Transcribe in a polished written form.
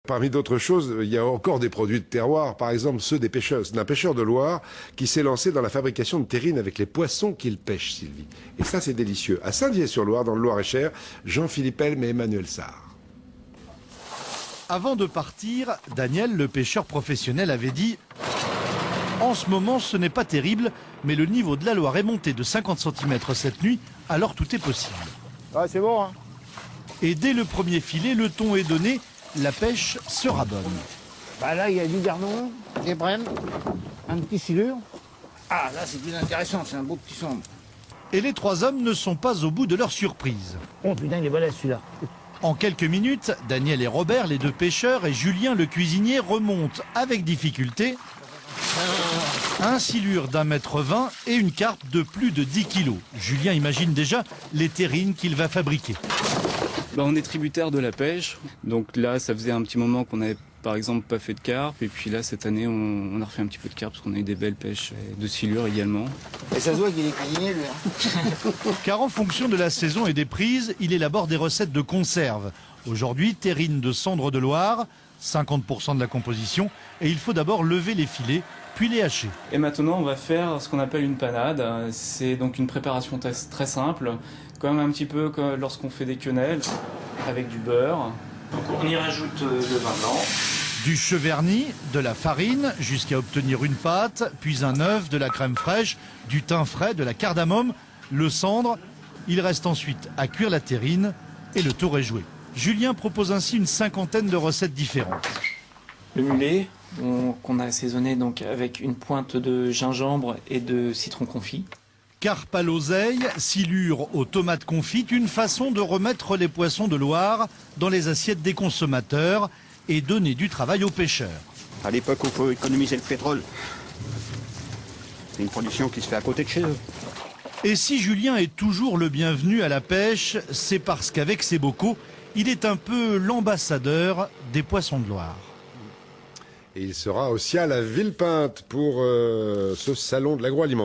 Parmi d'autres choses, il y a encore des produits de terroir, par exemple ceux d'un pêcheur de Loire qui s'est lancé dans la fabrication de terrines avec les poissons qu'il pêche, Sylvie. Et ça, c'est délicieux. À Saint-Dié-sur-Loire, dans le Loir-et-Cher, Jean-Philippe Helm et Emmanuel Sarr. Avant de partir, Daniel, le pêcheur professionnel, avait dit « En ce moment, ce n'est pas terrible, mais le niveau de la Loire est monté de 50 cm cette nuit, alors tout est possible. » Ah, c'est bon, hein. Et dès le premier filet, le ton est donné, la pêche sera bonne. Bah là, il y a du gardon, des brèmes, un petit silure. Ah, là, c'est plus intéressant, c'est un beau petit sombre. Et les trois hommes ne sont pas au bout de leur surprise. Oh putain, il est balèze celui-là. En quelques minutes, Daniel et Robert, les deux pêcheurs, et Julien, le cuisinier, remontent avec difficulté un silure d'1,20 m et une carpe de plus de 10 kg. Julien imagine déjà les terrines qu'il va fabriquer. On est tributaire de la pêche, donc là ça faisait un petit moment qu'on n'avait par exemple pas fait de carpe, et puis là cette année on a refait un petit peu de carpe parce qu'on a eu des belles pêches de silure également. Et ça se voit qu'il est cuisinier lui. Hein. Car en fonction de la saison et des prises, il élabore des recettes de conserve. Aujourd'hui, terrine de cendre de Loire, 50% de la composition, et il faut d'abord lever les filets, puis les hacher. Et maintenant on va faire ce qu'on appelle une panade, c'est donc une préparation très simple, comme un petit peu comme lorsqu'on fait des quenelles, avec du beurre. Donc on y rajoute le vin blanc. Du cheverny, de la farine, jusqu'à obtenir une pâte, puis un œuf, de la crème fraîche, du thym frais, de la cardamome, le cendre. Il reste ensuite à cuire la terrine et le tour est joué. Julien propose ainsi une cinquantaine de recettes différentes. Le mulet, qu'on a assaisonné donc avec une pointe de gingembre et de citron confit. Carpe à l'oseille, silure aux tomates confites, une façon de remettre les poissons de Loire dans les assiettes des consommateurs et donner du travail aux pêcheurs. À l'époque où il faut économiser le pétrole, c'est une production qui se fait à côté de chez eux. Et si Julien est toujours le bienvenu à la pêche, c'est parce qu'avec ses bocaux, il est un peu l'ambassadeur des poissons de Loire. Et il sera aussi à la Villepinte pour ce salon de l'agroalimentaire.